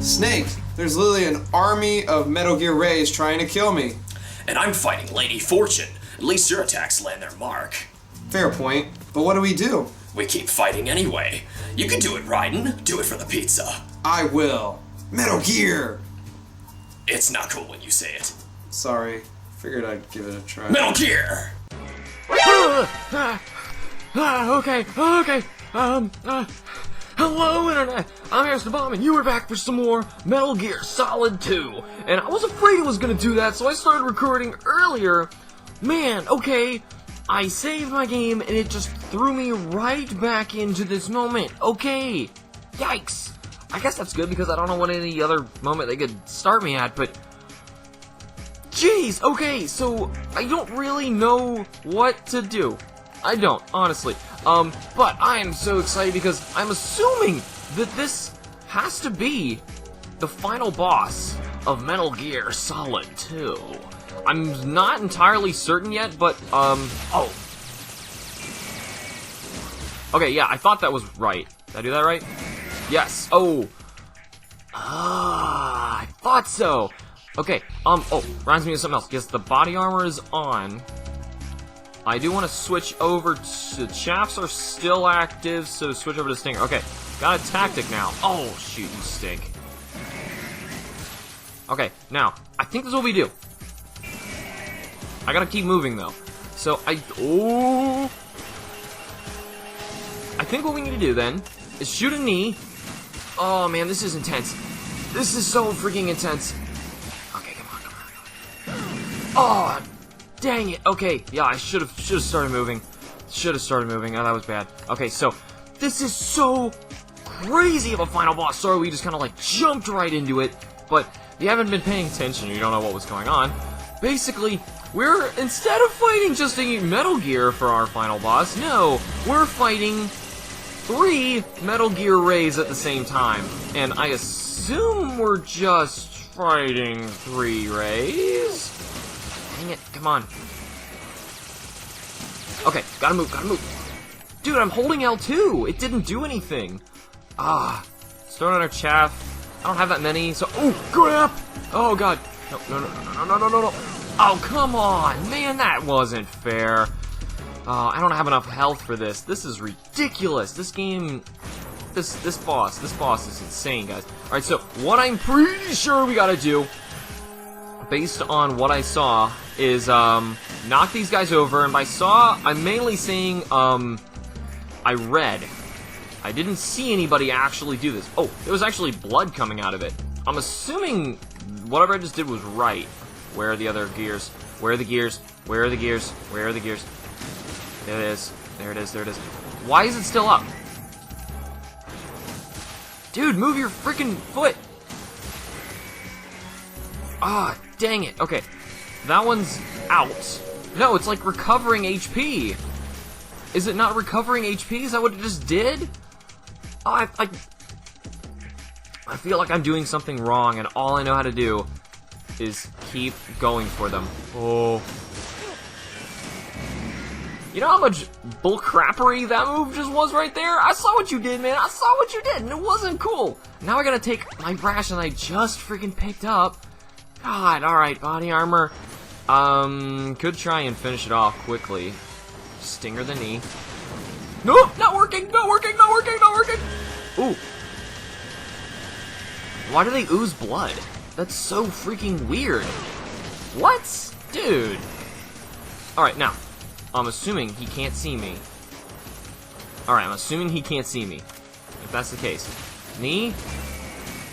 Snake, there's literally an army of Metal Gear Rays trying to kill me. And I'm fighting Lady Fortune. At least your attacks land their mark. Fair point, but what do we do? We keep fighting anyway. You can do it, Raiden. Do it for the pizza. I will. Metal Gear! It's not cool when you say it. Sorry, figured I'd give it a try. Metal Gear! Okay. Hello, Internet! I'm HamsterBomb, and you were back for some more Metal Gear Solid 2. And I was afraid it was gonna do that, so I started recording earlier. Man, okay, I saved my game, and it just threw me right back into this moment. Okay, yikes. I guess that's good, because I don't know what any other moment they could start me at, but... Jeez, okay, so I don't really know what to do. I don't, honestly. But I am so excited because I'm assuming that this has to be the final boss of Metal Gear Solid 2. I'm not entirely certain yet, but, oh. Okay, yeah, I thought that was right. Did I do that right? Yes. Oh. I thought so. Okay, oh, reminds me of something else. Yes, the body armor is on. I do want to switch over to... Chaffs are still active, so switch over to Stinger. Okay, got a tactic now. Oh, shoot, you stink. Okay, now, I think this is what we do. I gotta keep moving, though. So, I think what we need to do, then, is shoot a knee. Oh, man, this is intense. This is so freaking intense. Okay, come on. Oh, dang it. Okay, yeah, I should have started moving. Oh, that was bad. Okay, so this is so crazy of a final boss. Sorry, we just kind of like jumped right into it. But if you haven't been paying attention, you don't know what was going on. Basically, instead of fighting just a Metal Gear for our final boss, no, we're fighting 3 Metal Gear Rays at the same time. And I assume we're just fighting 3 Rays? Dang it, come on. Okay, gotta move. Dude, I'm holding L2. It didn't do anything. Let's throw another chaff. I don't have that many, so... Oh, crap! Oh, God. No. Oh, come on. Man, that wasn't fair. I don't have enough health for this. This is ridiculous. This game... This boss is insane, guys. Alright, so what I'm pretty sure we gotta do, based on what I saw, is knock these guys over. And by saw, I'm mainly saying I read. I didn't see anybody actually do this. Oh, there was actually blood coming out of it. I'm assuming whatever I just did was right. Where are the other gears? Where are the gears? Where are the gears? Where are the gears? There it is. There it is. There it is. Why is it still up? Dude, move your freaking foot! Ah, dang it. Okay, that one's out. No, it's like recovering HP. Is it not recovering HP? Is that what it just did? Oh, I feel like I'm doing something wrong, and all I know how to do is keep going for them. Oh. You know how much bullcrappery that move just was right there? I saw what you did, man. I saw what you did, and it wasn't cool. Now I gotta take my ration I just freaking picked up. God, alright, body armor. Could try and finish it off quickly. Stinger the knee. No, not working. Ooh. Why do they ooze blood? That's so freaking weird. What? Dude. Alright, now. I'm assuming he can't see me. Alright, I'm assuming he can't see me. If that's the case. Knee.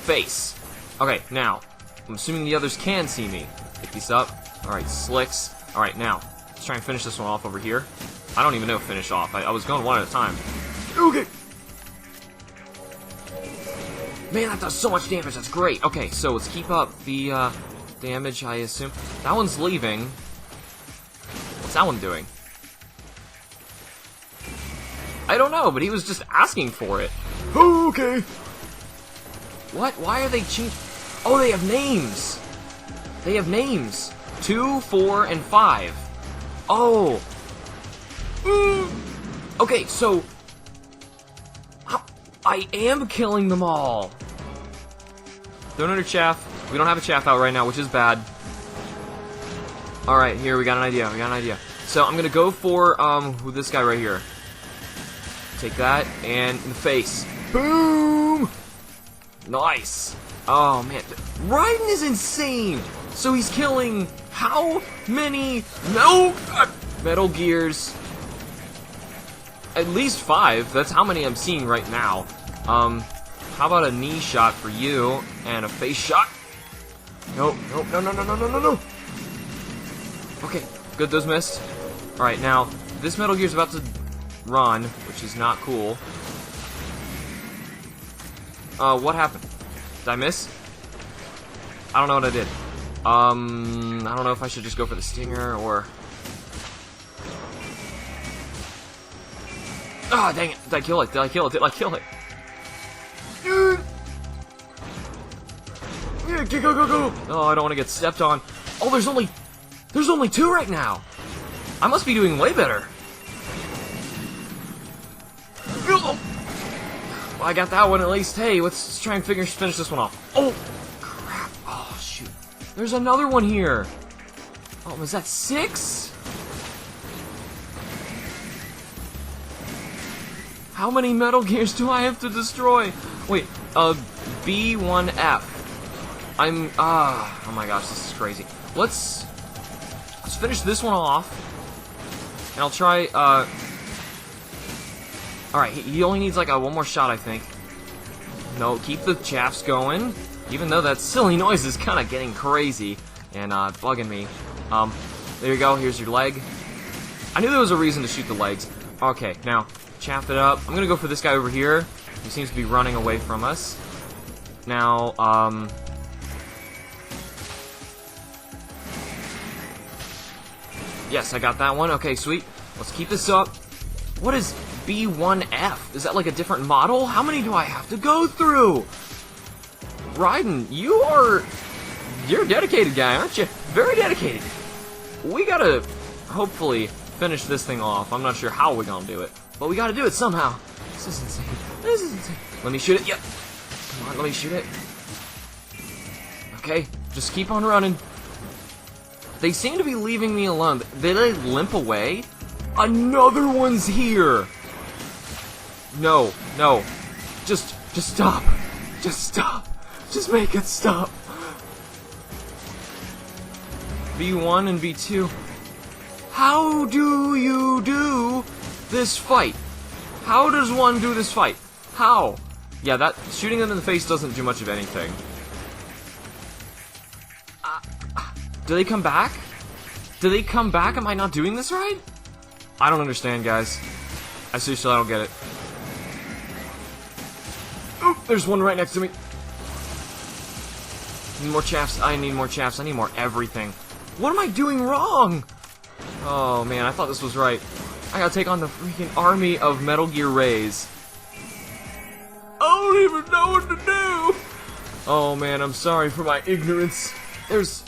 Face. Okay, now. I'm assuming the others can see me. Pick these up. Alright, slicks. Alright, now. Let's try and finish this one off over here. I don't even know finish off. I was going one at a time. Okay. Man, that does so much damage. That's great. Okay, so let's keep up the damage, I assume. That one's leaving. What's that one doing? I don't know, but he was just asking for it. Oh, okay. What? Why are they changing? Oh, they have names. They have names. 2, 4, and 5. Oh. Okay, so I am killing them all. Throw another chaff. We don't have a chaff out right now, which is bad. Alright, here, we got an idea. So, I'm gonna go for, this guy right here. Take that, and in the face. Boom! Nice! Oh, man. Raiden is insane! So he's killing how many Metal Gears? At least 5. That's how many I'm seeing right now. How about a knee shot for you, and a face shot? No. Okay, good, those missed. Alright, now, this Metal Gear's about to run, which is not cool. What happened? Did I miss? I don't know what I did. I don't know if I should just go for the stinger, or... Ah, dang it! Did I kill it? Did I kill it? Yeah, go! Oh, I don't want to get stepped on. Oh, there's only 2 right now. I must be doing way better. Well, I got that one at least. Hey, let's try and finish this one off. Oh, crap. Oh, shoot. There's another one here. Oh, was that 6? How many Metal Gears do I have to destroy? Wait, B1F. Oh my gosh, this is crazy. Let's finish this one off. And I'll try, Alright, he only needs like one more shot, I think. No, keep the chaffs going. Even though that silly noise is kind of getting crazy and bugging me. There you go, here's your leg. I knew there was a reason to shoot the legs. Okay, now, chaff it up. I'm gonna go for this guy over here. He seems to be running away from us. Now, yes, I got that one. Okay, sweet. Let's keep this up. What is B1F? Is that like a different model? How many do I have to go through? Raiden, you're a dedicated guy, aren't you? Very dedicated. We gotta, hopefully, finish this thing off. I'm not sure how we're gonna do it, but we gotta do it somehow. This is insane. Let me shoot it. Yep. Come on, let me shoot it. Okay, just keep on running. They seem to be leaving me alone. Did they limp away? Another one's here! No. Just stop. Just stop. Just make it stop. B1 and B2. How do you do this fight? How does one do this fight? How? Yeah, that shooting them in the face doesn't do much of anything. Do they come back? Do they come back? Am I not doing this right? I don't understand, guys. I don't get it. Oh, there's one right next to me. Need more chaffs. I need more chaffs. I need more everything. What am I doing wrong? Oh, man, I thought this was right. I gotta take on the freaking army of Metal Gear Rays. I don't even know what to do. Oh, man, I'm sorry for my ignorance. There's...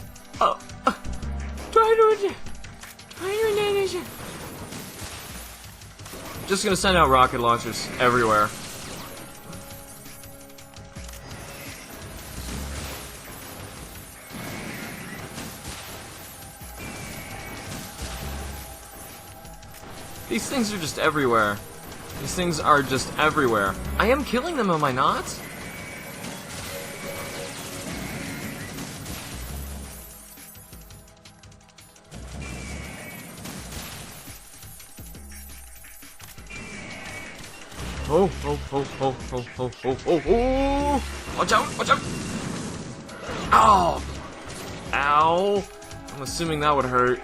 Just gonna send out rocket launchers everywhere. These things are just everywhere. These things are just everywhere. I am killing them, am I not? Oh. Watch out. Oh. Ow. I'm assuming that would hurt.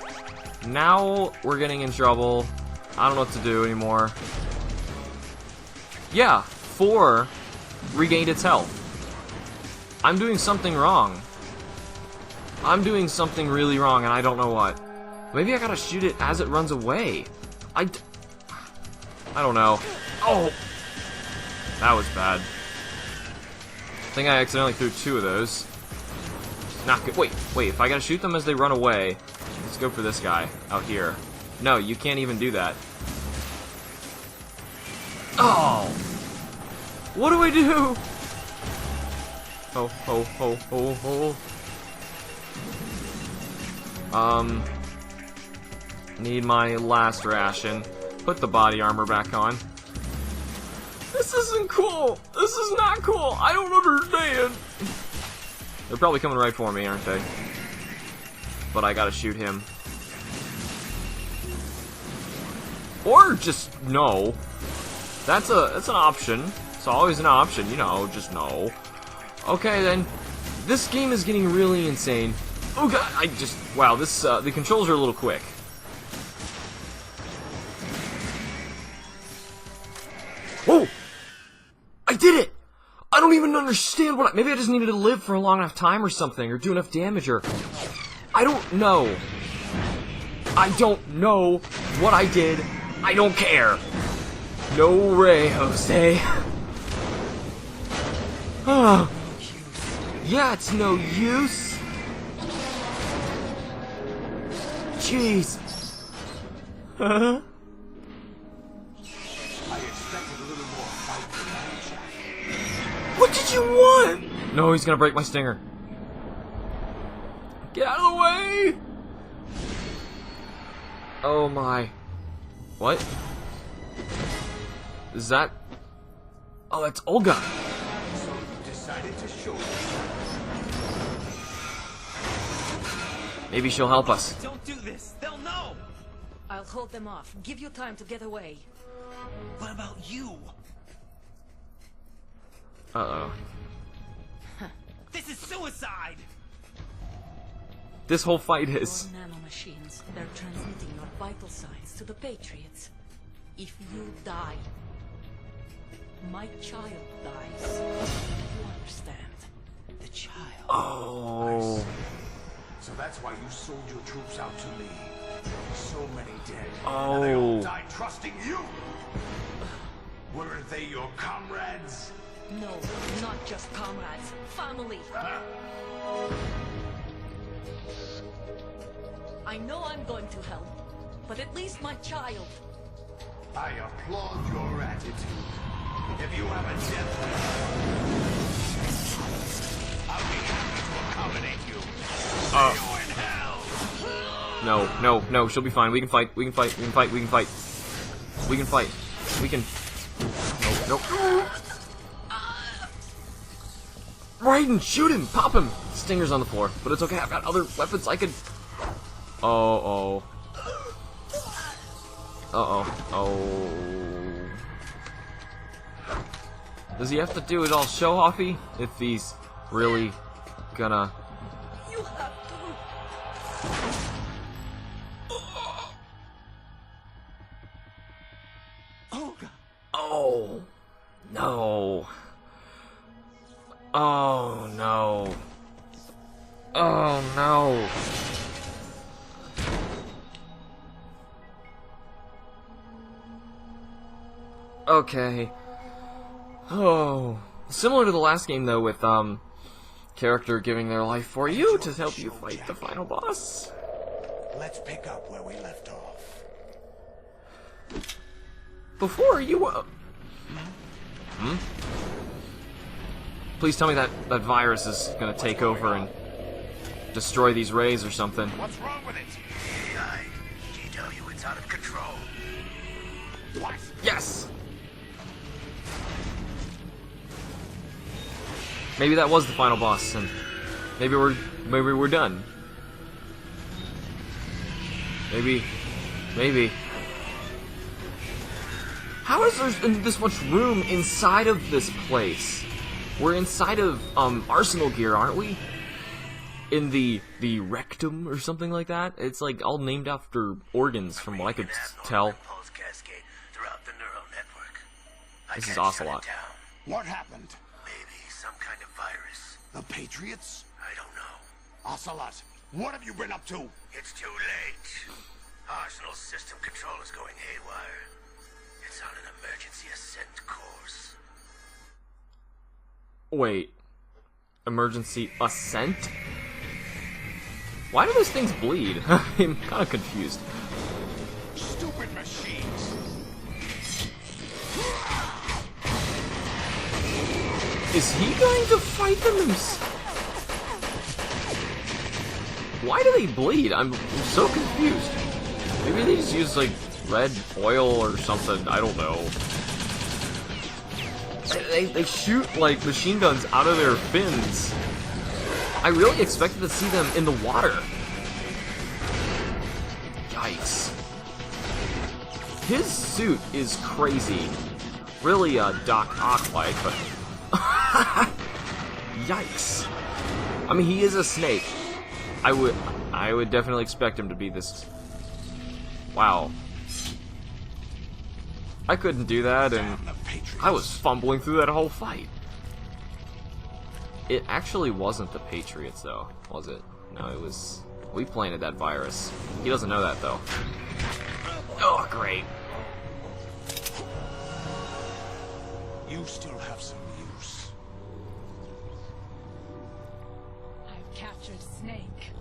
Now we're getting in trouble. I don't know what to do anymore. Yeah, 4 regained its health. I'm doing something wrong. I'm doing something really wrong, and I don't know what. Maybe I gotta shoot it as it runs away. I don't know. Oh! That was bad. I think I accidentally threw 2 of those. Not good. Wait, if I gotta shoot them as they run away, let's go for this guy out here. No, you can't even do that. Oh! What do I do? ho, ho, ho, ho, ho. Need my last ration. Put the body armor back on. This isn't cool! This is not cool! I don't understand! They're probably coming right for me, aren't they? But I gotta shoot him. Or just no. That's an option. It's always an option, you know, just no. Okay then. This game is getting really insane. Oh god, wow, this the controls are a little quick. Whoa! I did it! I don't even understand what maybe I just needed to live for a long enough time or something, or do enough damage, or I don't know. I don't know what I did. I don't care. No way, Jose. Yeah, it's no use. Jeez. Huh? What did you want? No, he's gonna break my stinger. Get out of the way! Oh my. What? Is that... Oh, that's Olga. So you decided to show me. Maybe she'll help us. Don't do this. They'll know. I'll hold them off. Give you time to get away. What about you? Uh-oh. This is suicide. This whole fight is... Your nanomachines. They're transmitting your vital signs to the Patriots. If you die, my child dies. You understand? The child. Oh. So that's why you sold your troops out to me. So many dead. Oh. And they all died trusting you. Weren't they your comrades? No, not just comrades. Family. I know I'm going to hell, but at least my child. I applaud your attitude. If you have a death wish, I'll be happy to accommodate you. See you in hell. No, no, no, she'll be fine. We can fight, we can fight, we can fight, we can fight. We can fight. We can... Nope, nope. Raiden, shoot him! Pop him! Stinger's on the floor, but it's okay, I've got other weapons I could... Uh-oh. Uh-oh. Oh. Does he have to do it all show-offy? If he's really gonna... You have to. Oh, God. Oh. No. Oh, no. Oh, no. Okay. Oh. Similar to the last game, though, with, character giving their life for you to help you fight the final boss. Let's pick up where we left off. Before you, Please tell me that virus is gonna take over and destroy these rays or something. What's wrong with it? GW, it's out of control. What? Yes! Maybe that was the final boss, and maybe we're done. Maybe. How is there this much room inside of this place? We're inside of Arsenal gear, aren't we? In the rectum or something like that. It's like all named after organs, from what I could tell. This is Ocelot. What happened? Maybe some kind of virus. The Patriots? I don't know. Ocelot, what have you been up to? It's too late. Arsenal's system control is going haywire. It's on an emergency ascent course. Wait. Emergency ascent? Why do those things bleed? I'm kind of confused. Stupid machines. Is he going to fight them himself? Why do they bleed? I'm so confused. Maybe they just use, like, red oil or something. I don't know. They shoot, like, machine guns out of their fins. I really expected to see them in the water. Yikes. His suit is crazy. Really, Doc Ock-like, but... Yikes. I mean, he is a snake. I would definitely expect him to be this... Wow. I couldn't do that, and I was fumbling through that whole fight. It actually wasn't the Patriots, though, was it? No, it was... We planted that virus. He doesn't know that, though. Oh, great. You still have some use. I've captured Snake.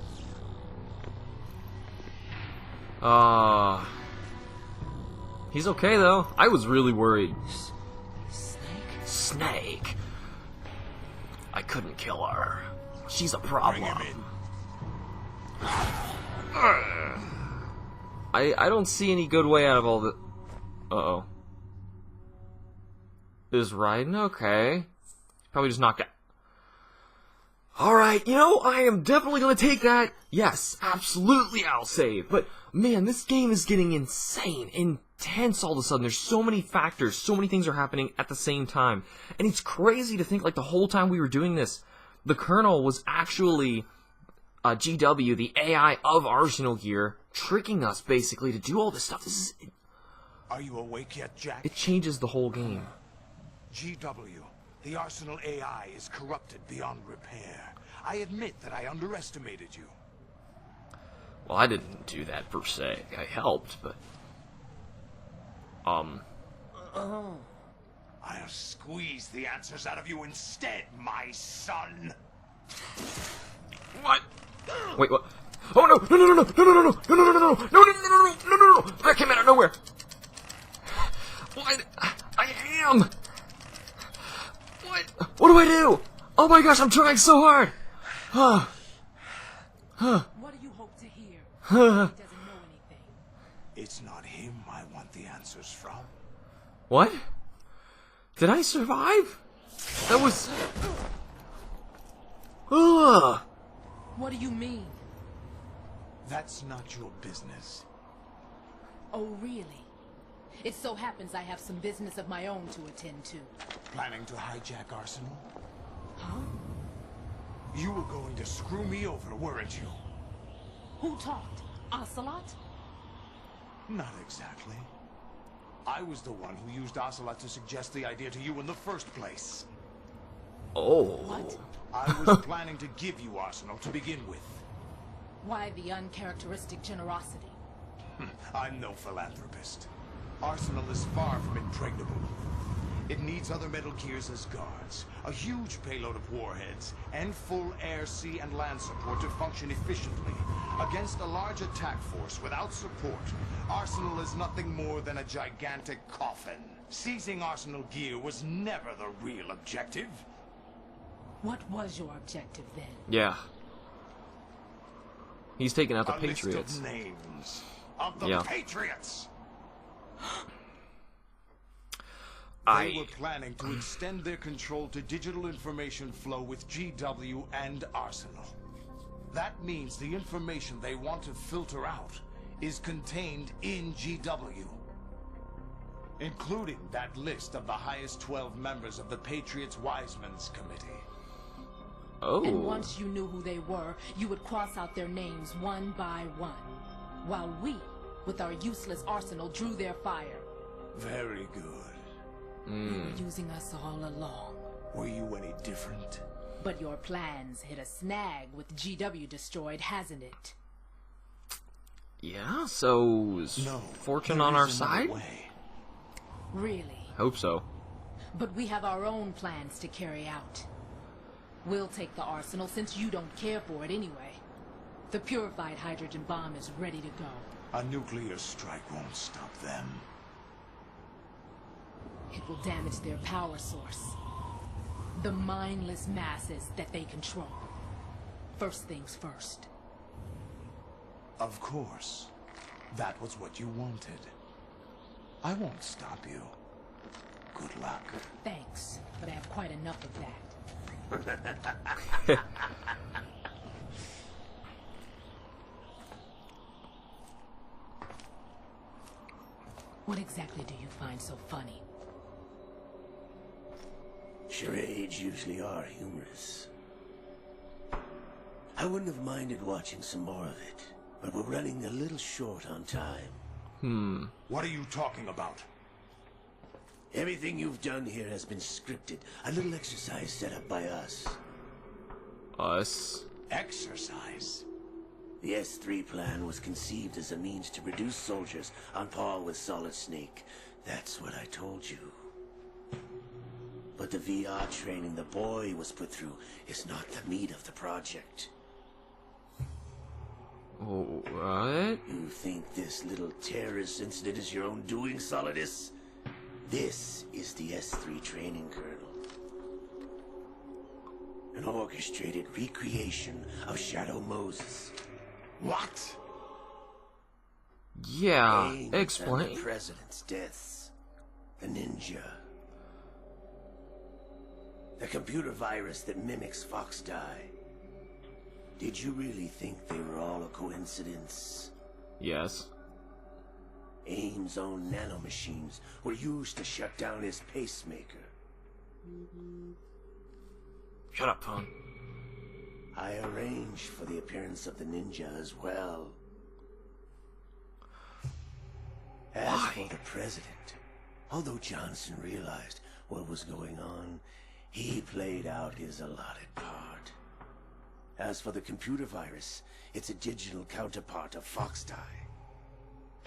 He's okay, though. I was really worried. Snake? Snake. I couldn't kill her. She's a problem. Bring him in. I don't see any good way out of all the... Uh-oh. Is Raiden okay? Probably just knocked out. Alright, you know, I am definitely gonna take that. Yes, absolutely I'll save. But, man, this game is getting insane, intense all of a sudden. There's so many factors, so many things are happening at the same time. And it's crazy to think, like, the whole time we were doing this, the Colonel was actually... GW, the AI of Arsenal Gear, tricking us, basically, to do all this stuff. This is... Are you awake yet, Jack? It changes the whole game. GW, the Arsenal AI is corrupted beyond repair. I admit that I underestimated you. Well, I didn't do that, per se. I helped, but... I'll squeeze the answers out of you instead, my son. What? Wait, what? Oh, no! No, no, no, no! No, no, no, no! No, no, no, no! No, no, no, no, no, no, no, no! That came out of nowhere! What? I am! What? What do I do? Oh my gosh, I'm trying so hard! What do you hope to hear? He doesn't know anything. It's not him I want the answers from. What? Did I survive? That was... Ugh! What do you mean? That's not your business. Oh, really? It so happens I have some business of my own to attend to. Planning to hijack Arsenal? Huh? You were going to screw me over, weren't you? Who talked? Ocelot? Not exactly. I was the one who used Ocelot to suggest the idea to you in the first place. Oh. What? I was planning to give you Arsenal to begin with. Why the uncharacteristic generosity? I'm no philanthropist. Arsenal is far from impregnable. It needs other Metal Gears as guards, a huge payload of warheads, and full air, sea, and land support to function efficiently. Against a large attack force without support, Arsenal is nothing more than a gigantic coffin. Seizing Arsenal Gear was never the real objective. What was your objective then? Yeah. He's taking out the A Patriots. list of names of the Yeah. Patriots. I... They were planning to extend their control to digital information flow with GW and Arsenal. That means the information they want to filter out is contained in GW, including that list of the highest 12 members of the Patriots Wiseman's Committee. Oh. And once you knew who they were, you would cross out their names one by one, while we, with our useless arsenal, drew their fire. Very good. They were using us all along. Were you any different? But your plans hit a snag with GW destroyed, hasn't it? Yeah, so is No. fortune there on our is another side? way. Really? Hope so. But we have our own plans to carry out. We'll take the arsenal since you don't care for it anyway. The purified hydrogen bomb is ready to go. A nuclear strike won't stop them. It will damage their power source. The mindless masses that they control. First things first. Of course. That was what you wanted. I won't stop you. Good luck. Thanks, but I have quite enough of that. What exactly do you find so funny? Charades usually are humorous. I wouldn't have minded watching some more of it, but we're running a little short on time. What are you talking about? Everything you've done here has been scripted. A little exercise set up by us. Us? Exercise? The S3 plan was conceived as a means to reduce soldiers on par with Solid Snake. That's what I told you. But the VR training the boy was put through is not the meat of the project. What? You think this little terrorist incident is your own doing, Solidus? This is the S3 training kernel. An orchestrated recreation of Shadow Moses. What? Yeah, Aimed at explain. the president's deaths. The ninja. The computer virus that mimics Foxdie. Did you really think they were all a coincidence? Yes. AIM's own nanomachines were used to shut down his pacemaker. Shut up, Pong. I arranged for the appearance of the ninja as well. As for the president, although Johnson realized what was going on, he played out his allotted part. As for the computer virus, it's a digital counterpart of Foxdie.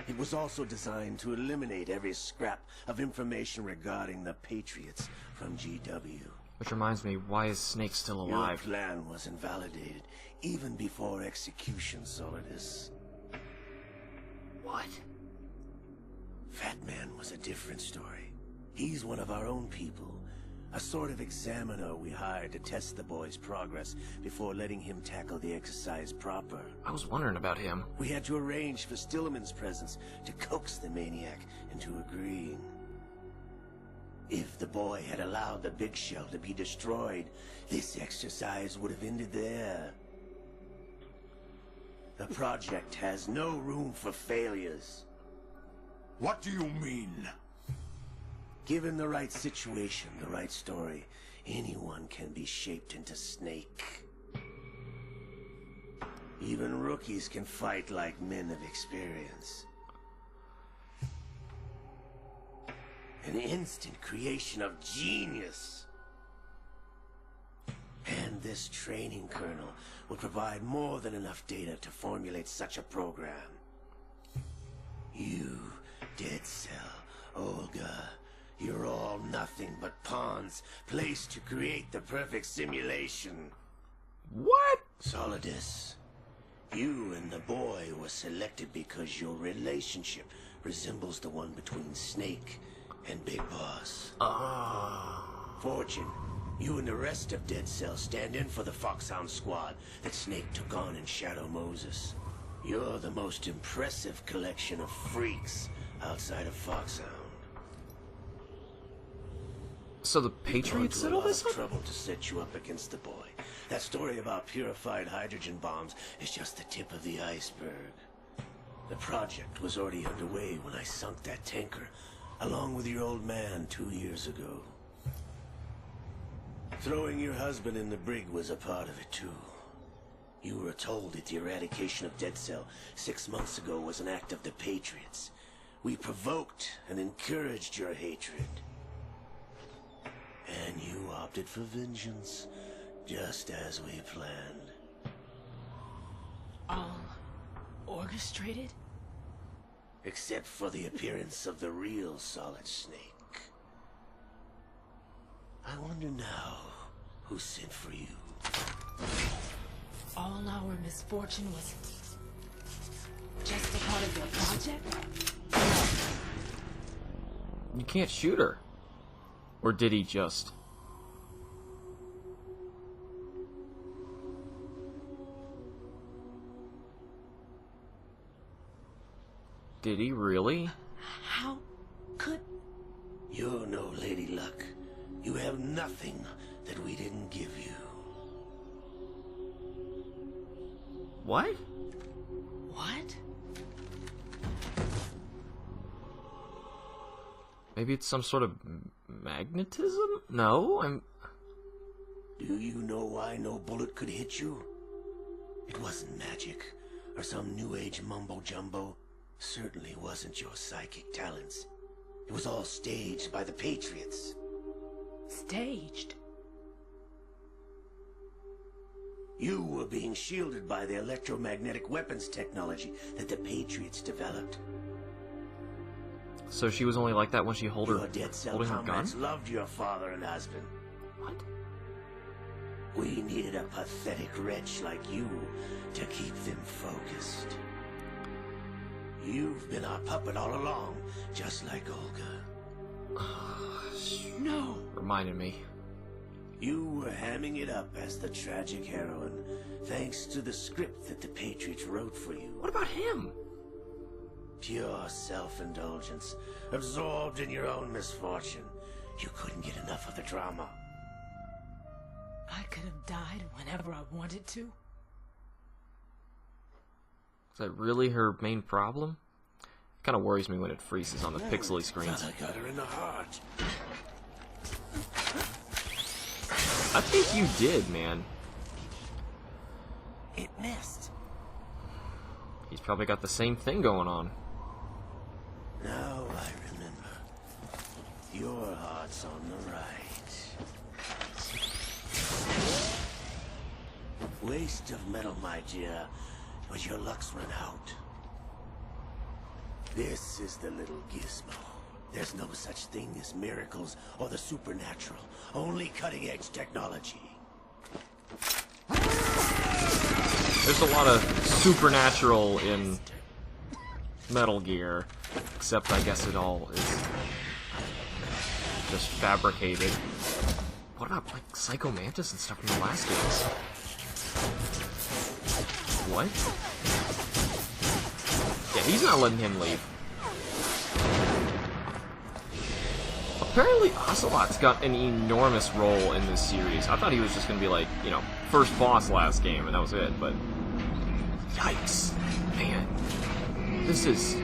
It was also designed to eliminate every scrap of information regarding the Patriots from GW. Which reminds me, why is Snake still Your alive? plan was invalidated even before execution, Solidus. What? Fat Man was a different story. He's one of our own people. A sort of examiner we hired to test the boy's progress before letting him tackle the exercise proper. I was wondering about him. We had to arrange for Stillman's presence to coax the maniac into agreeing. If the boy had allowed the big shell to be destroyed, this exercise would have ended there. The project has no room for failures. What do you mean? Given the right situation, the right story, anyone can be shaped into Snake. Even rookies can fight like men of experience. An instant creation of genius. And this training kernel will provide more than enough data to formulate such a program. You, Dead Cell, Olga, you're all nothing but pawns placed to create the perfect simulation. What? Solidus, you and the boy were selected because your relationship resembles the one between Snake and Big Boss. Fortune, you and the rest of Dead Cell stand in for the Foxhound squad that Snake took on in Shadow Moses. You're the most impressive collection of freaks outside of Foxhound. So the Patriots Gone to a settled lot this of up? trouble to set you up against the boy. That story about purified hydrogen bombs is just the tip of the iceberg. The project was already underway when I sunk that tanker, along with your old man 2 years ago. Throwing your husband in the brig was a part of it too. You were told that the eradication of Dead Cell 6 months ago was an act of the Patriots. We provoked and encouraged your hatred. And you opted for vengeance, just as we planned. All orchestrated? Except for the appearance of the real Solid Snake. I wonder now who sent for you. All our misfortune was just a part of your project? You can't shoot her. Or did he just? Did he really? How could... You're no Lady Luck. You have nothing that we didn't give you. What? What? Maybe it's some sort of magnetism? No, Do you know why no bullet could hit you? It wasn't magic, or some new age mumbo-jumbo. Certainly wasn't your psychic talents. It was all staged by the Patriots. Staged? You were being shielded by the electromagnetic weapons technology that the Patriots developed. So she was only like that when she Your dead cell holding her gun? comrades loved your father and husband. What? We needed a pathetic wretch like you to keep them focused. You've been our puppet all along, just like Olga. No. Reminded me. You were hamming it up as the tragic heroine, thanks to the script that the Patriots wrote for you. What about him? Pure self-indulgence, absorbed in your own misfortune. You couldn't get enough of the drama. I could have died whenever I wanted to. Is that really her main problem? It kind of worries me when it freezes on the pixely screens. Thought I got her in the heart. I think you did, man. It missed. He's probably got the same thing going on. Now I remember. Your heart's on the right. Waste of metal, my dear, but your luck's run out. This is the little gizmo. There's no such thing as miracles or the supernatural. Only cutting-edge technology. There's a lot of supernatural in Metal Gear, except I guess it all is just fabricated. What about, like, Psycho Mantis and stuff from the last games? What? Yeah, he's not letting him leave. Apparently, Ocelot's got an enormous role in this series. I thought he was just gonna be like, you know, first boss last game, and that was it, but... Yikes. Man. This is...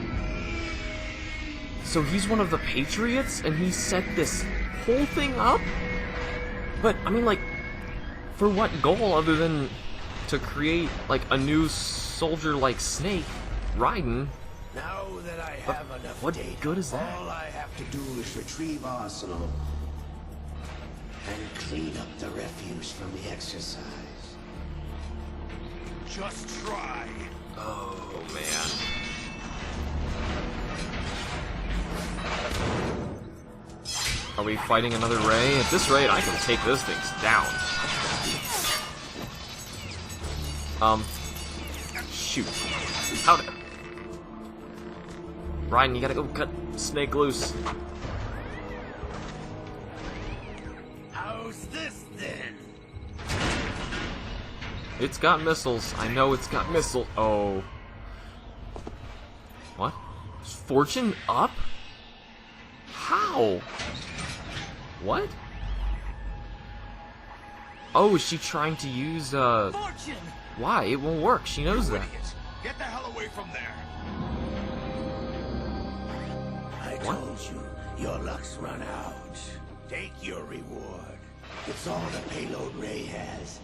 So he's one of the Patriots, and he set this whole thing up? But, I mean, like, for what goal other than to create, like, a new soldier like Snake, Raiden? Now that I have enough what data, good is that? all I have to do is retrieve Arsenal and clean up the refuse from the exercise. Just try. Oh, man. Are we fighting another Ray? At this rate, I can take those things down. Shoot. How did... Raiden, you gotta go cut Snake loose. How's this then? It's got missiles. I know it's got missiles. Oh. What? Is Fortune up? How? What? Oh, is she trying to use, Fortune! Why? It won't work. She knows that. Idiots. Get the hell away from there. I told you, your luck's run out. Take your reward. It's all the payload Ray has.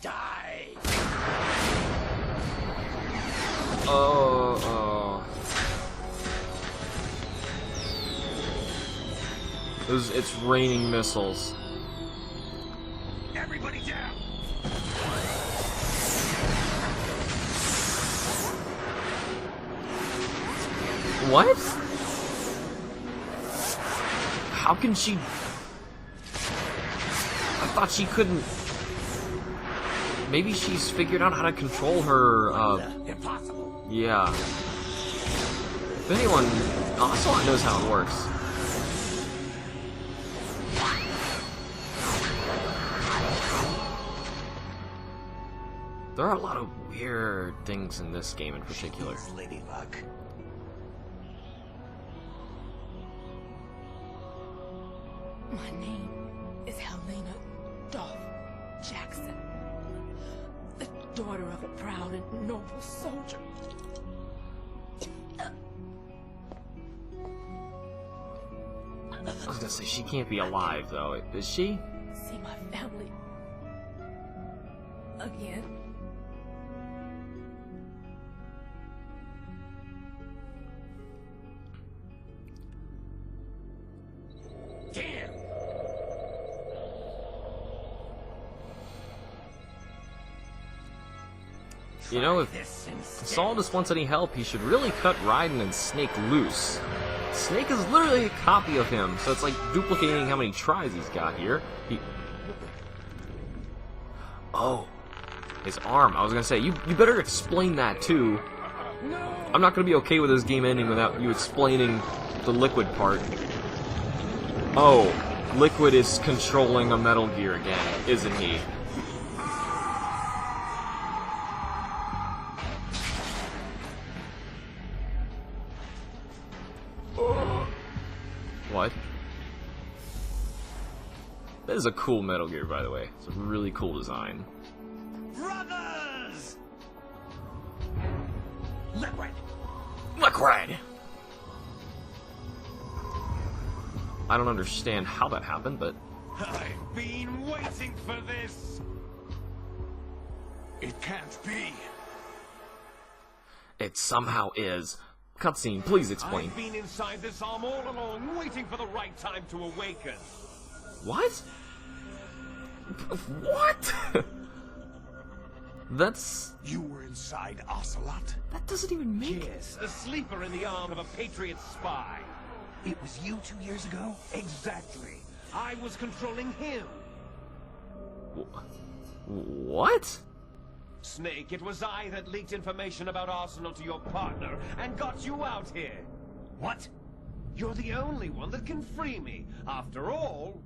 Die! It's raining missiles. Everybody down. What? How can she... I thought she couldn't... Maybe she's figured out how to control her, Impossible. yeah. If anyone... Ocelot knows how it works. There are a lot of weird things in this game in particular. Lady Luck. My name is Helena Dolph Jackson, the daughter of a proud and noble soldier. I was gonna say, she can't be alive, though. Is she? See my family again. Damn! You know, if Saul just wants any help, he should really cut Raiden and Snake loose. Snake is literally a copy of him, so it's like duplicating how many tries he's got here. Oh, his arm. I was gonna say, you better explain that too. I'm not gonna be okay with this game ending without you explaining the Liquid part. Oh, Liquid is controlling a Metal Gear again, isn't he? What? That is a cool Metal Gear, by the way. It's a really cool design. Brothers! Liquid! Liquid! I don't understand how that happened, but... I've been waiting for this! It can't be. It somehow is. Cutscene, please explain. I've been inside this arm all along, waiting for the right time to awaken. What? What? That's... You were inside Ocelot? That doesn't even make... Yes, a sleeper in the arm of a Patriot spy. It was you 2 years ago? Exactly. I was controlling him. What? Snake, it was I that leaked information about Arsenal to your partner and got you out here. What? You're the only one that can free me. After all...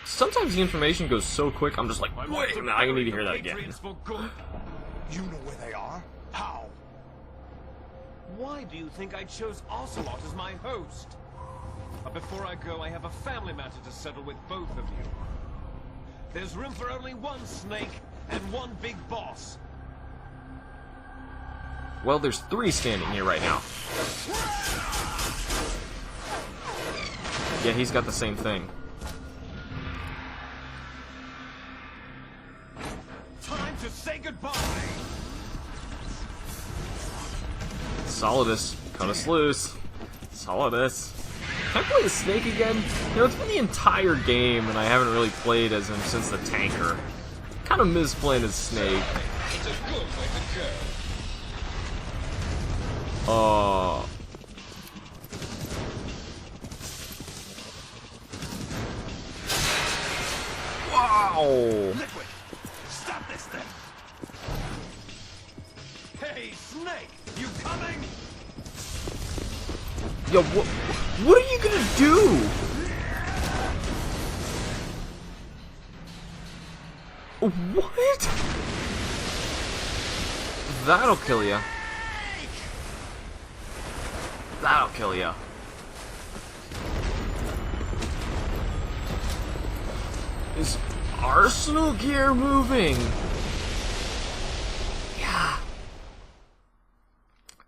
Sometimes the information goes so quick, I'm just like, I wait a minute, I need to hear that again. Patriots for good. You know where they are? How? Why do you think I chose Ocelot as my host? But before I go, I have a family matter to settle with both of you. There's room for only one Snake and one big boss. Well, there's 3 standing here right now. Yeah, he's got the same thing. Time to say goodbye! Solidus, cut us loose. Solidus. Can I play as Snake again? You know, it's been the entire game, and I haven't really played as him since the tanker. Kind of miss playing as Snake. It's a good way to go. Wow! Liquid! Stop this thing! Hey, Snake! You coming? Yo, what are you gonna do? What? That'll kill ya. That'll kill ya. Is Arsenal gear moving? Yeah.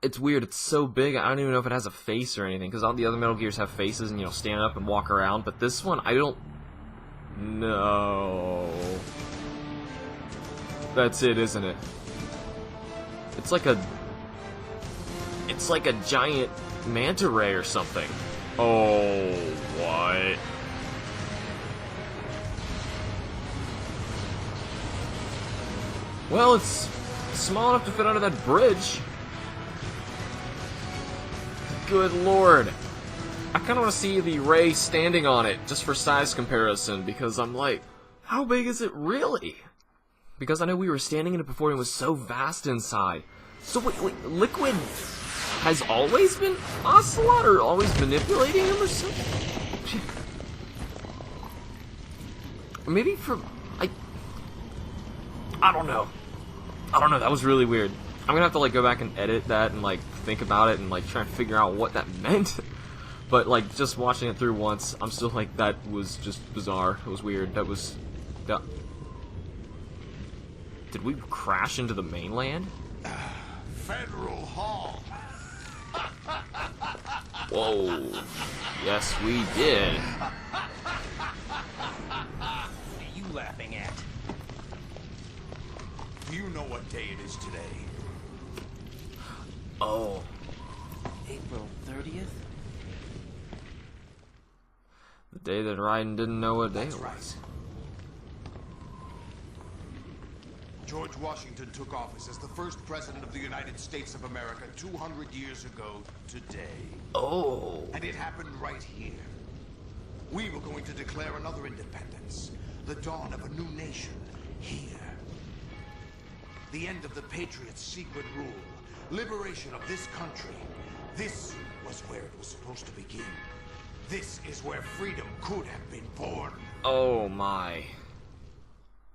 It's weird, it's so big, I don't even know if it has a face or anything, because all the other Metal Gears have faces and, you know, stand up and walk around, but this one, I don't... No. That's it, isn't it? It's like a... It's like a giant manta ray or something. Oh, what? Well, it's small enough to fit under that bridge. Good lord. I kind of want to see the ray standing on it, just for size comparison, because I'm like, how big is it really? Because I know we were standing in it before and it was so vast inside. So wait, Liquid has always been Ocelot, or always manipulating him or something? Maybe from... I don't know. I don't know, that was really weird. I'm gonna have to, like, go back and edit that and, like, think about it and, like, try and figure out what that meant. But like just watching it through once, I'm still like, that was just bizarre. It was weird. That. Did we crash into the mainland? Federal Hall. Whoa. Yes, we did. What are you laughing at? Do you know what day it is today? Oh. April 30th? The day that Raiden didn't know what day That's it right. was. George Washington took office as the first president of the United States of America 200 years ago today. Oh. And it happened right here. We were going to declare another independence. The dawn of a new nation here. The end of the Patriots' secret rule. Liberation of this country. This was where it was supposed to begin. This is where freedom could have been born. Oh my.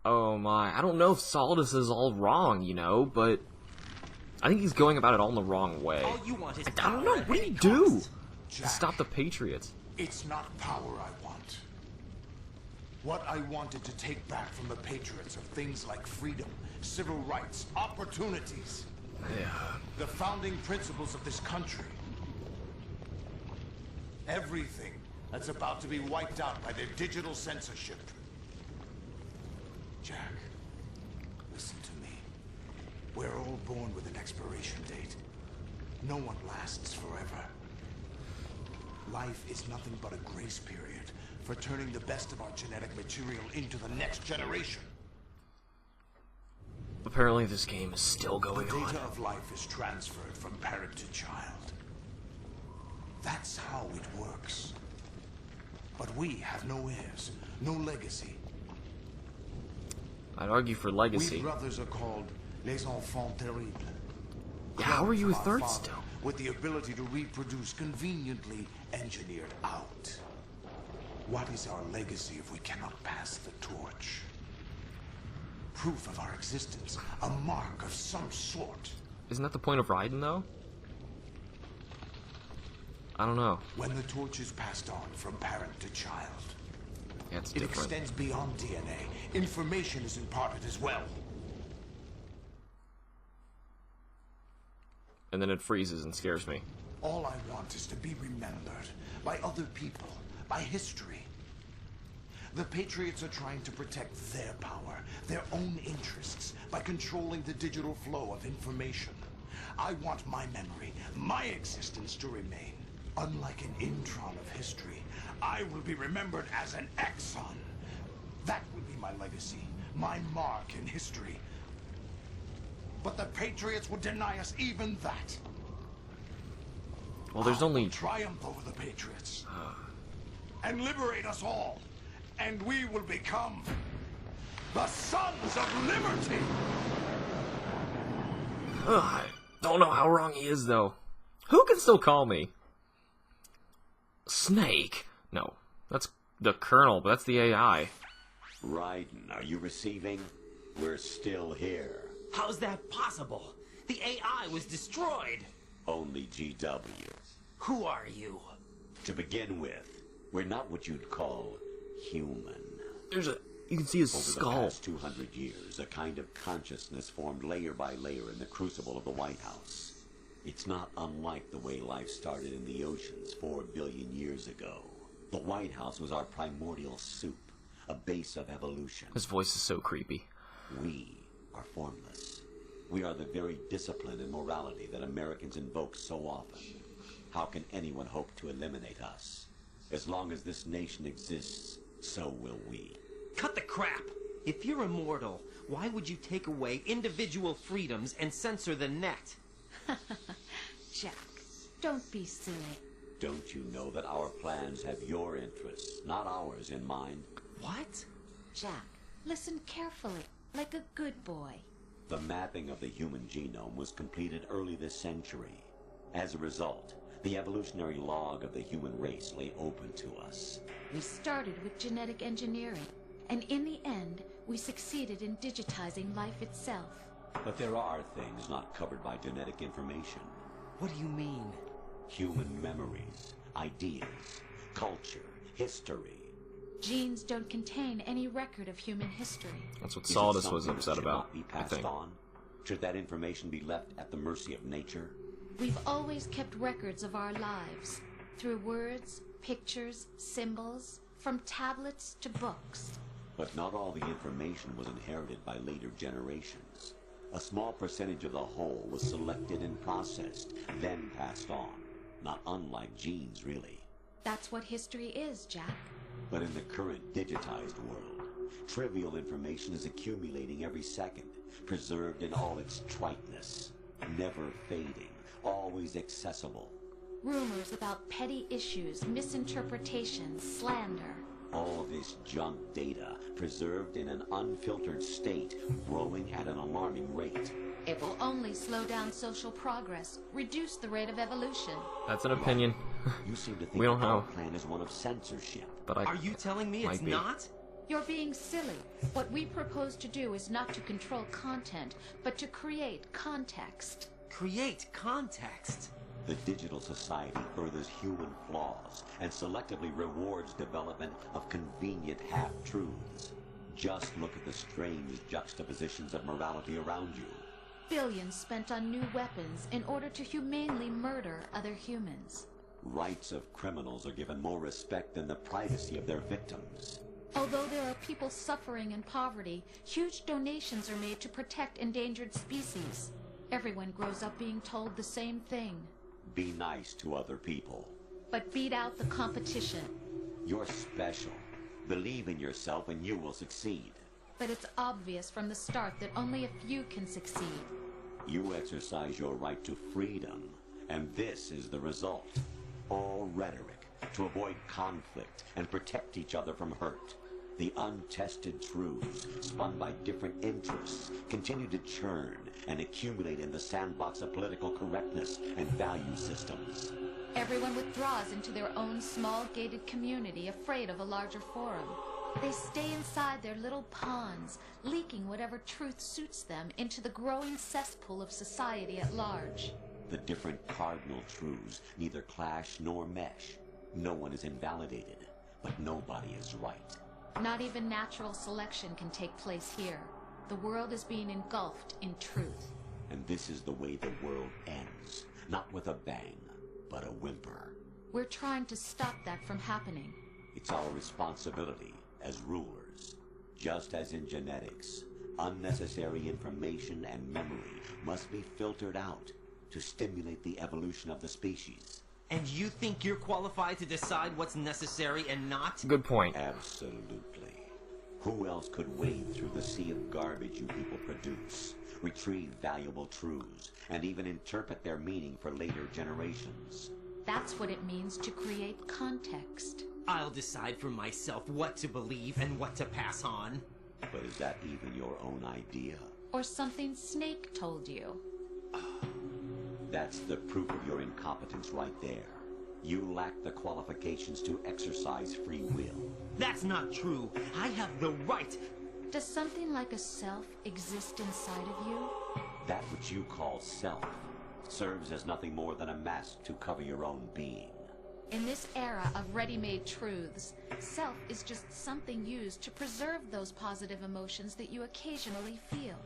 Oh my. I don't know if Solidus is all wrong, you know, but I think he's going about it all in the wrong way. All you want is I power don't know. at What do any you do cost. to Jack, stop the Patriots? it's not power I want. What I wanted to take back from the Patriots are things like freedom, civil rights, opportunities. Yeah. The founding principles of this country. Everything that's about to be wiped out by their digital censorship. Jack, listen to me. We're all born with an expiration date. No one lasts forever. Life is nothing but a grace period for turning the best of our genetic material into the next generation. Apparently this game is still The going on. data of life is transferred from parent to child. That's how it works. But we have no heirs, no legacy. I'd argue for legacy. We brothers are called les enfants terribles. Yeah, how are you a From our third father, still? with the ability to reproduce conveniently engineered out. What is our legacy if we cannot pass the torch? Proof of our existence, a mark of some sort. Isn't that the point of Raiden, though? I don't know. When the torch is passed on from parent to child, Yeah, it's it different. extends beyond DNA. Information is imparted as well. And then it freezes and scares me. All I want is to be remembered by other people, by history. The Patriots are trying to protect their power, their own interests, by controlling the digital flow of information. I want my memory, my existence to remain. Unlike an intron of history, I will be remembered as an exon. That will be my legacy, my mark in history. But the Patriots would deny us even that. Well, there's I will only... triumph over the Patriots and liberate us all, and we will become the Sons of Liberty. Ugh, I don't know how wrong he is, though. Who can still call me? Snake? No, that's the Colonel, but that's the AI. Raiden, are you receiving? We're still here. How's that possible? The AI was destroyed. Only GW. Who are you? To begin with, we're not what you'd call human. There's a... You can see his Over skull. the past 200 years, a kind of consciousness formed layer by layer in the crucible of the White House. It's not unlike the way life started in the oceans 4 billion years ago. The White House was our primordial soup, a base of evolution. His voice is so creepy. We are formless. We are the very discipline and morality that Americans invoke so often. How can anyone hope to eliminate us? As long as this nation exists, so will we. Cut the crap! If you're immortal, why would you take away individual freedoms and censor the net? Jack, don't be silly. Don't you know that our plans have your interests, not ours, in mind? What? Jack, listen carefully, like a good boy. The mapping of the human genome was completed early this century. As a result, the evolutionary log of the human race lay open to us. We started with genetic engineering, and in the end, we succeeded in digitizing life itself. But there are things not covered by genetic information. What do you mean? Human memories, ideas, culture, history. Genes don't contain any record of human history. That's what Is it Solidus was something that upset should about, not be I passed think. on? Should that information be left at the mercy of nature? We've always kept records of our lives, through words, pictures, symbols, from tablets to books. But not all the information was inherited by later generations. A small percentage of the whole was selected and processed, then passed on. Not unlike genes, really. That's what history is, Jack. But in the current digitized world, trivial information is accumulating every second, preserved in all its triteness, never fading, always accessible. Rumors about petty issues, misinterpretations, slander. All this junk data, preserved in an unfiltered state, growing at an alarming rate. It will only slow down social progress, reduce the rate of evolution. That's an opinion. You seem to think We don't our know. plan is one of censorship. But Are you telling me it's might be. not? You're being silly. What we propose to do is not to control content, but to create context. Create context. The digital society furthers human flaws and selectively rewards development of convenient half-truths. Just look at the strange juxtapositions of morality around you. Billions spent on new weapons in order to humanely murder other humans. Rights of criminals are given more respect than the privacy of their victims. Although there are people suffering in poverty, huge donations are made to protect endangered species. Everyone grows up being told the same thing. Be nice to other people. But beat out the competition. You're special. Believe in yourself and you will succeed. But it's obvious from the start that only a few can succeed. You exercise your right to freedom, and this is the result. All rhetoric to avoid conflict and protect each other from hurt. The untested truths, spun by different interests, continue to churn and accumulate in the sandbox of political correctness and value systems. Everyone withdraws into their own small gated community, afraid of a larger forum. They stay inside their little ponds, leaking whatever truth suits them into the growing cesspool of society at large. The different cardinal truths neither clash nor mesh. No one is invalidated, but nobody is right. Not even natural selection can take place here. The world is being engulfed in truth. And this is the way the world ends. Not with a bang, but a whimper. We're trying to stop that from happening. It's our responsibility as rulers. Just as in genetics, unnecessary information and memory must be filtered out to stimulate the evolution of the species. And you think you're qualified to decide what's necessary and not? Good point. Absolutely. Who else could wade through the sea of garbage you people produce, retrieve valuable truths, and even interpret their meaning for later generations? That's what it means to create context. I'll decide for myself what to believe and what to pass on. But is that even your own idea? Or something Snake told you. That's the proof of your incompetence right there. You lack the qualifications to exercise free will. That's not true. I have the right. Does something like a self exist inside of you? That which you call self serves as nothing more than a mask to cover your own being. In this era of ready-made truths, self is just something used to preserve those positive emotions that you occasionally feel.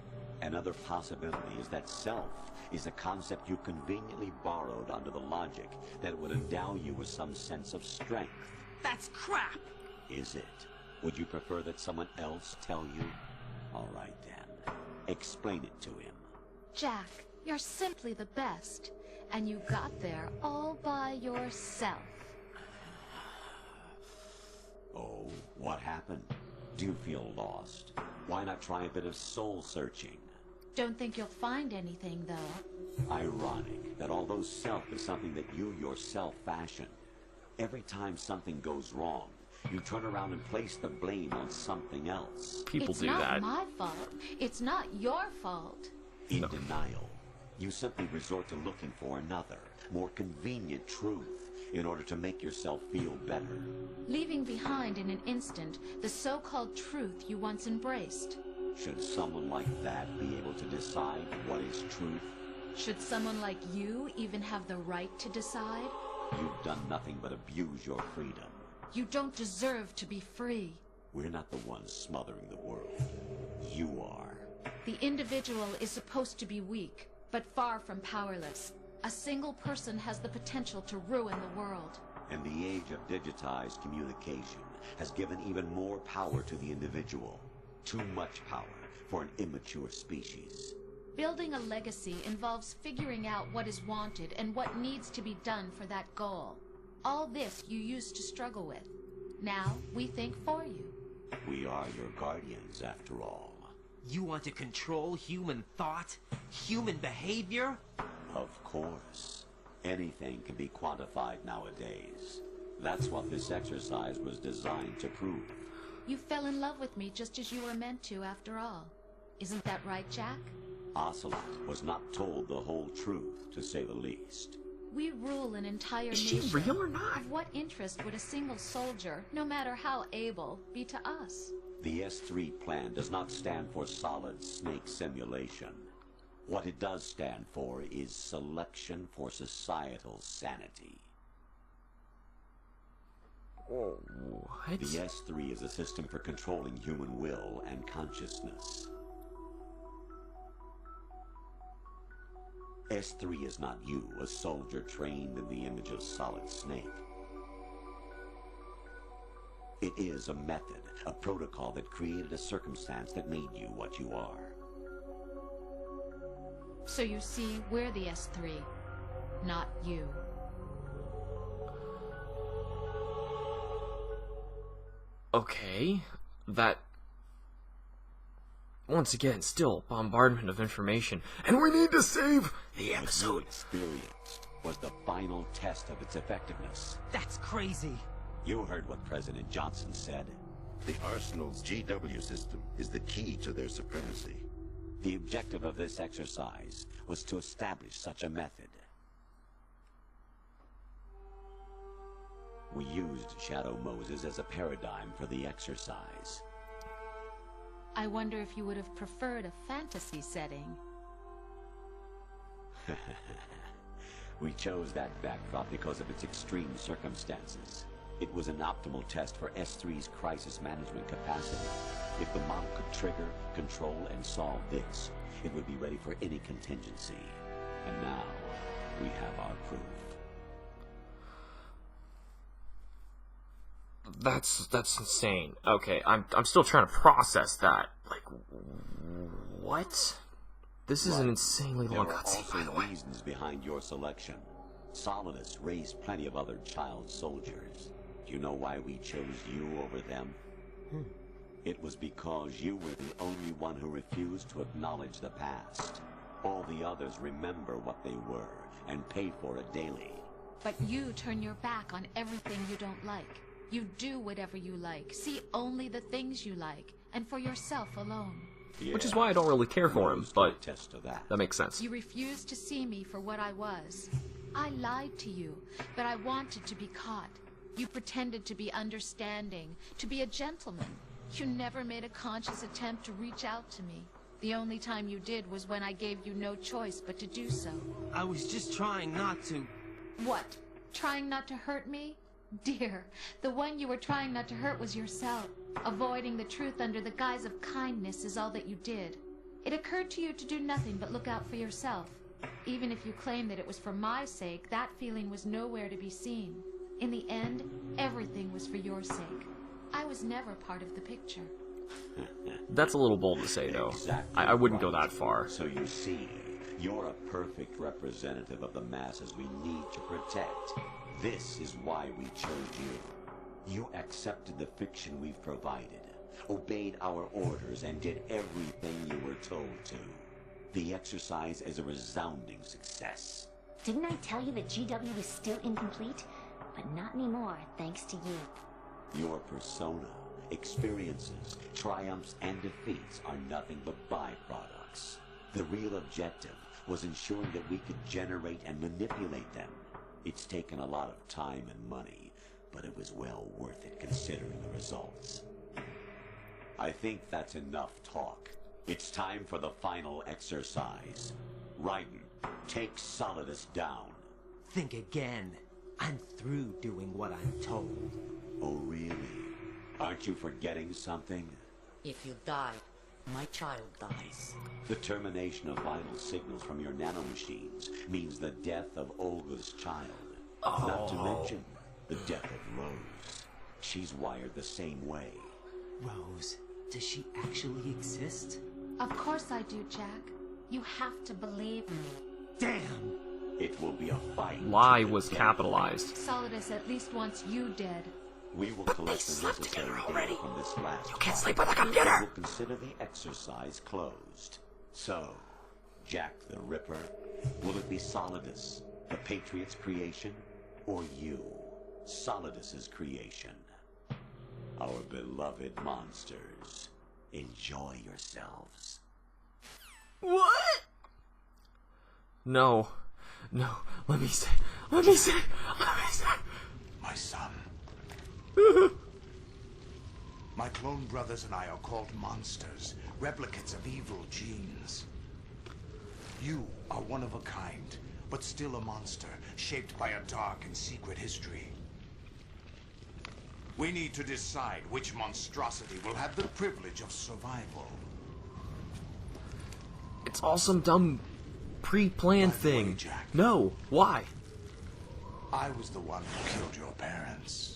Another possibility is that self is a concept you conveniently borrowed under the logic that would endow you with some sense of strength. That's crap! Is it? Would you prefer that someone else tell you? All right then. Explain it to him. Jack, you're simply the best. And you got there all by yourself. Oh, what happened? Do you feel lost? Why not try a bit of soul searching? Don't think you'll find anything, though. Ironic that although self is something that you yourself fashioned, every time something goes wrong, you turn around and place the blame on something else. People It's do not that. my fault. It's not your fault. In denial, you simply resort to looking for another, more convenient truth in order to make yourself feel better. Leaving behind in an instant the so-called truth you once embraced. Should someone like that be able to decide what is truth? Should someone like you even have the right to decide? You've done nothing but abuse your freedom. You don't deserve to be free. We're not the ones smothering the world. You are. The individual is supposed to be weak, but far from powerless. A single person has the potential to ruin the world. And the age of digitized communication has given even more power to the individual. Too much power for an immature species. Building a legacy involves figuring out what is wanted and what needs to be done for that goal. All this you used to struggle with. Now, we think for you. We are your guardians, after all. You want to control human thought? Human behavior? Of course. Anything can be quantified nowadays. That's what this exercise was designed to prove. You fell in love with me just as you were meant to, after all. Isn't that right, Jack? Ocelot was not told the whole truth, to say the least. We rule an entire Is nation. she real or not? Of what interest would a single soldier, no matter how able, be to us? The S3 plan does not stand for solid snake simulation. What it does stand for is selection for societal sanity. What? The S3 is a system for controlling human will and consciousness. S3 is not you, a soldier trained in the image of Solid Snake. It is a method, a protocol that created a circumstance that made you what you are. So you see, we're the S3, not you. Okay, that... Once again, still bombardment of information. And we need to save the episode. What you experienced was the final test of its effectiveness. That's crazy. You heard what President Johnson said. The Arsenal's GW system is the key to their supremacy. The objective of this exercise was to establish such a method. We used Shadow Moses as a paradigm for the exercise. I wonder if you would have preferred a fantasy setting. We chose that backdrop because of its extreme circumstances. It was an optimal test for S3's crisis management capacity. If the model could trigger, control, and solve this, it would be ready for any contingency. And now, we have our proof. That's insane. Okay, I'm still trying to process that. Like, what? This is an insanely long cutscene, by the way. There are also reasons behind your selection. Solidus raised plenty of other child soldiers. Do you know why we chose you over them? It was because you were the only one who refused to acknowledge the past. All the others remember what they were and pay for it daily. But you turn your back on everything you don't like. You do whatever you like, see only the things you like, and for yourself alone. Yeah, which is why I don't really care for him, but test of that. That makes sense. You refused to see me for what I was. I lied to you, but I wanted to be caught. You pretended to be understanding, to be a gentleman. You never made a conscious attempt to reach out to me. The only time you did was when I gave you no choice but to do so. I was just trying not to... What? Trying not to hurt me? Dear, the one you were trying not to hurt was yourself. Avoiding the truth under the guise of kindness is all that you did. It occurred to you to do nothing but look out for yourself. Even if you claim that it was for my sake, that feeling was nowhere to be seen. In the end, everything was for your sake. I was never part of the picture. That's a little bold to say, though. Exactly I wouldn't go that far. So you see, you're a perfect representative of the masses we need to protect. This is why we chose you. You accepted the fiction we've provided, obeyed our orders, and did everything you were told to. The exercise is a resounding success. Didn't I tell you that GW is still incomplete? But not anymore, thanks to you. Your persona, experiences, triumphs, and defeats are nothing but byproducts. The real objective was ensuring that we could generate and manipulate them. It's taken a lot of time and money, but it was well worth it considering the results. I think that's enough talk. It's time for the final exercise. Raiden, take Solidus down. Think again. I'm through doing what I'm told. Oh, really? Aren't you forgetting something? If you die, my child dies. The termination of vital signals from your nanomachines means the death of Olga's child. Not to mention the death of Rose. She's wired the same way. Rose, does she actually exist? Of course I do, Jack. You have to believe me. Damn! It will be a fight. Lie was capitalized. Solidus at least wants you dead. We will collect the necessary data from this last. You can't sleep with a computer! We will consider the exercise closed. So, Jack the Ripper, will it be Solidus, the Patriot's creation, or you, Solidus's creation? Our beloved monsters, enjoy yourselves. What? No. No. Let me say. My son. My clone brothers and I are called monsters, replicates of evil genes. You are one of a kind, but still a monster, shaped by a dark and secret history. We need to decide which monstrosity will have the privilege of survival. It's all some dumb pre-planned thing. Jack. No. Why? I was the one who killed your parents.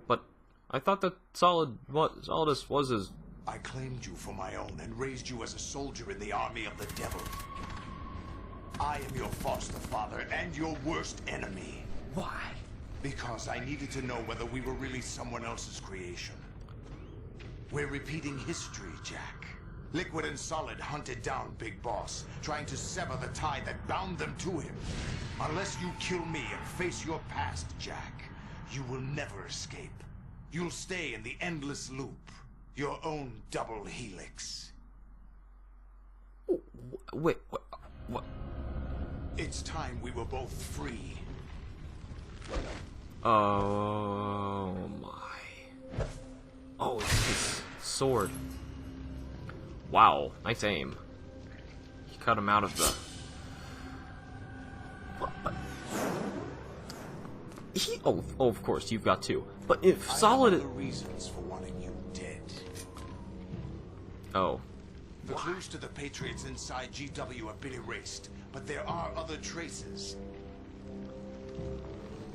But I thought that Solidus was his... I claimed you for my own and raised you as a soldier in the army of the devil. I am your foster father and your worst enemy. Why? Because I needed to know whether we were really someone else's creation. We're repeating history, Jack. Liquid and Solid hunted down Big Boss, trying to sever the tie that bound them to him. Unless you kill me and face your past, Jack, you will never escape. You'll stay in the endless loop, your own double helix. Wait, what? It's time we were both free. Oh my. Oh, it's his sword. Wow, nice aim. You cut him out of the... Oh, of course, you've got two. But if Solid... I have other reasons for wanting you dead. Oh. The clues to the Patriots inside GW have been erased, but there are other traces.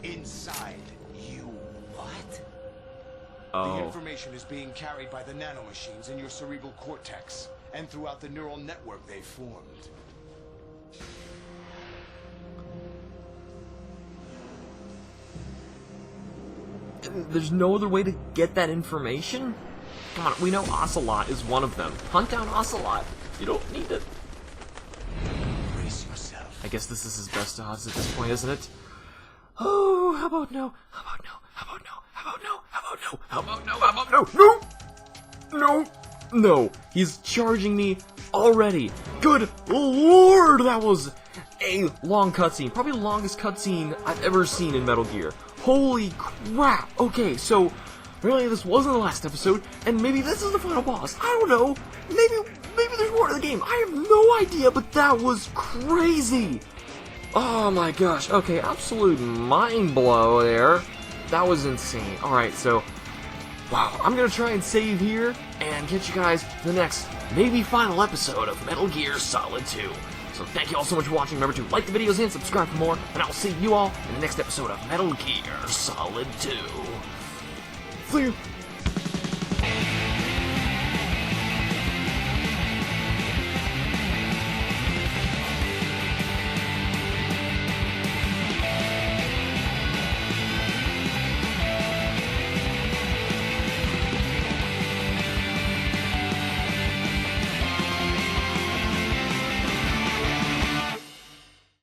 Inside you. What? Oh. The information is being carried by the nanomachines in your cerebral cortex, and throughout the neural network they formed. There's no other way to get that information? Come on, we know Ocelot is one of them. Hunt down Ocelot. You don't need to... Brace yourself. I guess this is his best odds at this point, isn't it? Oh, how about no? How about no? How about no? How about no? How about no? How about no? How about no? No! No! No! He's charging me already! Good lord! That was a long cutscene. Probably the longest cutscene I've ever seen in Metal Gear. Holy crap! Okay, so really this wasn't the last episode, and maybe this is the final boss. I don't know. Maybe there's more to the game. I have no idea, but that was crazy. Oh my gosh. Okay, absolute mind blow there. That was insane. Alright, so wow, I'm gonna try and save here and catch you guys the next, maybe final episode of Metal Gear Solid 2. So thank you all so much for watching. Remember to like the videos and subscribe for more, and I'll see you all in the next episode of Metal Gear Solid 2. See you.